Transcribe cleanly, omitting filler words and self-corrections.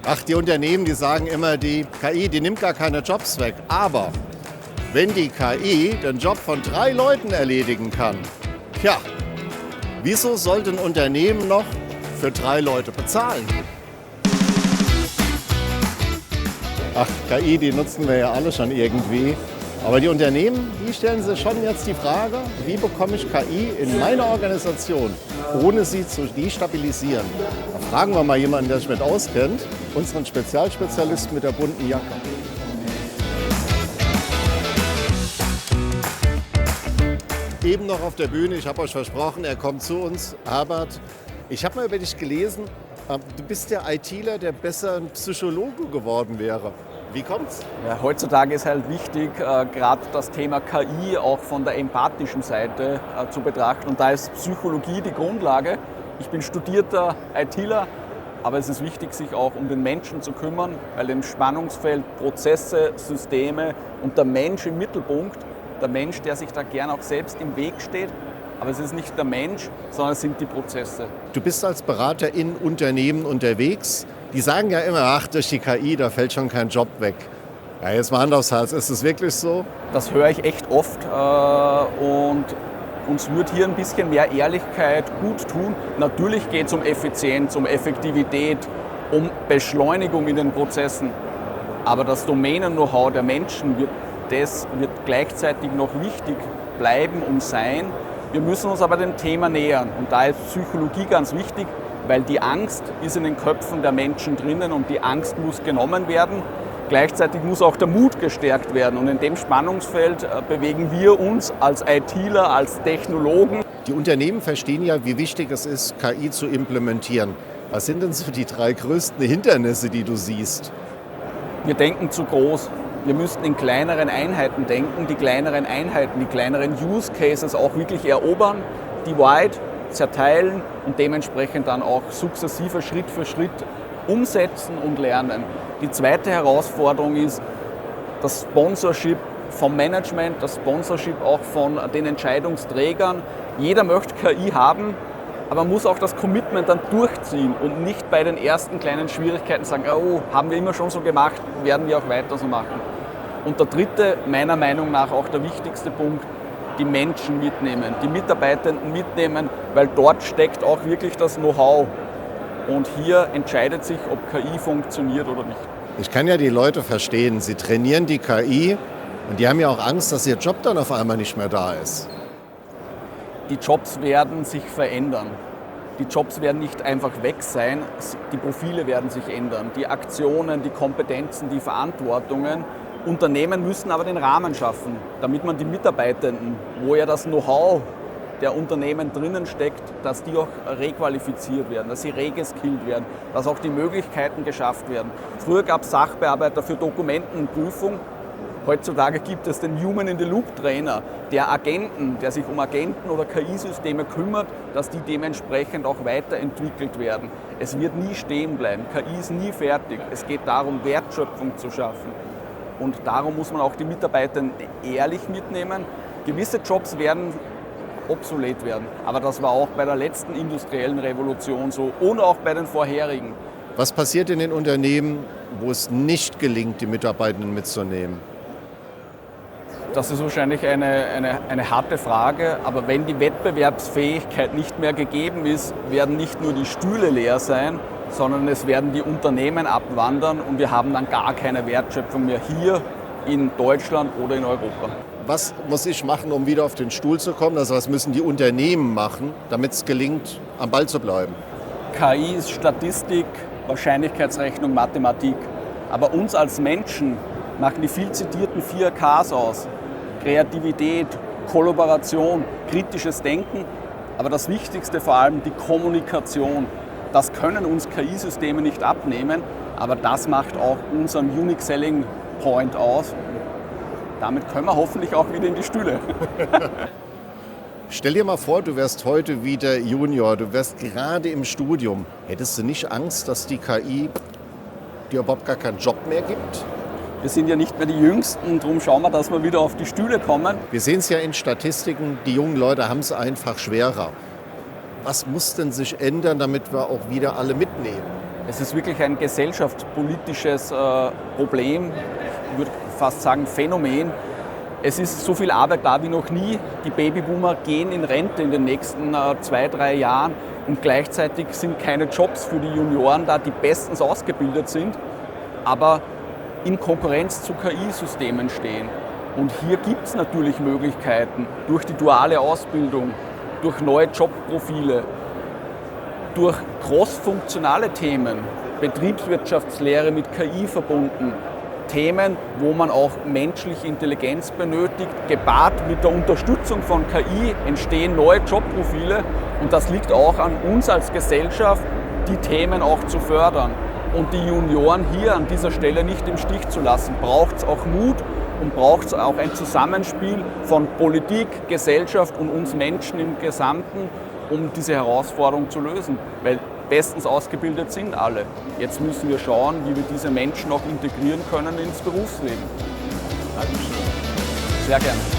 Ach, die Unternehmen, die sagen immer, die KI, die nimmt gar keine Jobs weg. Aber wenn die KI den Job von 3 Leuten erledigen kann, tja, wieso sollte ein Unternehmen noch für 3 Leute bezahlen? Ach, KI, die nutzen wir ja alle schon irgendwie. Aber die Unternehmen, die stellen sich schon jetzt die Frage, wie bekomme ich KI in meine Organisation, ohne sie zu destabilisieren? Da fragen wir mal jemanden, der sich mit auskennt, unseren Spezialspezialisten mit der bunten Jacke. Eben noch auf der Bühne, ich habe euch versprochen, er kommt zu uns. Herbert, ich habe mal über dich gelesen, du bist der ITler, der besser ein Psychologe geworden wäre. Wie kommt's? Ja, heutzutage ist halt wichtig, gerade das Thema KI auch von der empathischen Seite zu betrachten. Und da ist Psychologie die Grundlage. Ich bin studierter ITler, aber es ist wichtig, sich auch um den Menschen zu kümmern, weil im Spannungsfeld Prozesse, Systeme und der Mensch im Mittelpunkt, der Mensch, der sich da gern auch selbst im Weg steht. Aber es ist nicht der Mensch, sondern es sind die Prozesse. Du bist als Berater in Unternehmen unterwegs. Die sagen ja immer, ach, durch die KI, da fällt schon kein Job weg. Ja, jetzt mal Hand aufs Herz, ist das wirklich so? Das höre ich echt oft und uns würde hier ein bisschen mehr Ehrlichkeit gut tun. Natürlich geht es um Effizienz, um Effektivität, um Beschleunigung in den Prozessen. Aber das Domänen-Know-how der Menschen wird gleichzeitig noch wichtig bleiben und sein. Wir müssen uns aber dem Thema nähern und da ist Psychologie ganz wichtig, weil die Angst ist in den Köpfen der Menschen drinnen und die Angst muss genommen werden. Gleichzeitig muss auch der Mut gestärkt werden und in dem Spannungsfeld bewegen wir uns als ITler, als Technologen. Die Unternehmen verstehen ja, wie wichtig es ist, KI zu implementieren. Was sind denn so die 3 größten Hindernisse, die du siehst? Wir denken zu groß. Wir müssten in kleineren Einheiten denken, die kleineren Einheiten, die kleineren Use Cases auch wirklich erobern, divide, zerteilen und dementsprechend dann auch sukzessive Schritt für Schritt umsetzen und lernen. Die zweite Herausforderung ist das Sponsorship vom Management, das Sponsorship auch von den Entscheidungsträgern. Jeder möchte KI haben, aber man muss auch das Commitment dann durchziehen und nicht bei den ersten kleinen Schwierigkeiten sagen, oh, haben wir immer schon so gemacht, werden wir auch weiter so machen. Und der dritte, meiner Meinung nach auch der wichtigste Punkt, die Menschen mitnehmen, die Mitarbeitenden mitnehmen, weil dort steckt auch wirklich das Know-how. Und hier entscheidet sich, ob KI funktioniert oder nicht. Ich kann ja die Leute verstehen, sie trainieren die KI und die haben ja auch Angst, dass ihr Job dann auf einmal nicht mehr da ist. Die Jobs werden sich verändern. Die Jobs werden nicht einfach weg sein, die Profile werden sich ändern. Die Aktionen, die Kompetenzen, die Verantwortungen. Unternehmen müssen aber den Rahmen schaffen, damit man die Mitarbeitenden, wo ja das Know-how der Unternehmen drinnen steckt, dass die auch requalifiziert werden, dass sie regeskillt werden, dass auch die Möglichkeiten geschafft werden. Früher gab es Sachbearbeiter für Dokumentenprüfung. Heutzutage gibt es den Human-in-the-Loop-Trainer, der Agenten, der sich um Agenten oder KI-Systeme kümmert, dass die dementsprechend auch weiterentwickelt werden. Es wird nie stehen bleiben. KI ist nie fertig. Es geht darum, Wertschöpfung zu schaffen. Und darum muss man auch die Mitarbeiter ehrlich mitnehmen. Gewisse Jobs werden obsolet werden. Aber das war auch bei der letzten industriellen Revolution so und auch bei den vorherigen. Was passiert in den Unternehmen, wo es nicht gelingt, die Mitarbeitenden mitzunehmen? Das ist wahrscheinlich eine harte Frage, aber wenn die Wettbewerbsfähigkeit nicht mehr gegeben ist, werden nicht nur die Stühle leer sein, sondern es werden die Unternehmen abwandern und wir haben dann gar keine Wertschöpfung mehr hier in Deutschland oder in Europa. Was muss ich machen, um wieder auf den Stuhl zu kommen? Also was müssen die Unternehmen machen, damit es gelingt, am Ball zu bleiben? KI ist Statistik, Wahrscheinlichkeitsrechnung, Mathematik. Aber uns als Menschen machen die viel zitierten 4 Ks aus. Kreativität, Kollaboration, kritisches Denken. Aber das Wichtigste vor allem die Kommunikation. Das können uns KI-Systeme nicht abnehmen, aber das macht auch unseren Unique Selling Point aus. Damit können wir hoffentlich auch wieder in die Stühle. Stell dir mal vor, du wärst heute wieder Junior, du wärst gerade im Studium. Hättest du nicht Angst, dass die KI dir überhaupt gar keinen Job mehr gibt? Wir sind ja nicht mehr die Jüngsten, darum schauen wir, dass wir wieder auf die Stühle kommen. Wir sehen es ja in Statistiken, die jungen Leute haben es einfach schwerer. Was muss denn sich ändern, damit wir auch wieder alle mitnehmen? Es ist wirklich ein gesellschaftspolitisches Problem, ich würde fast sagen Phänomen. Es ist so viel Arbeit da wie noch nie. Die Babyboomer gehen in Rente in den nächsten 2-3 Jahren und gleichzeitig sind keine Jobs für die Junioren da, die bestens ausgebildet sind, aber in Konkurrenz zu KI-Systemen stehen. Und hier gibt es natürlich Möglichkeiten durch die duale Ausbildung, durch neue Jobprofile, durch crossfunktionale Themen, Betriebswirtschaftslehre mit KI verbunden, Themen, wo man auch menschliche Intelligenz benötigt. Gepaart mit der Unterstützung von KI entstehen neue Jobprofile und das liegt auch an uns als Gesellschaft, die Themen auch zu fördern. Und die Junioren hier an dieser Stelle nicht im Stich zu lassen, braucht es auch Mut und braucht es auch ein Zusammenspiel von Politik, Gesellschaft und uns Menschen im Gesamten, um diese Herausforderung zu lösen. Weil bestens ausgebildet sind alle. Jetzt müssen wir schauen, wie wir diese Menschen auch integrieren können ins Berufsleben. Dankeschön. Sehr gerne.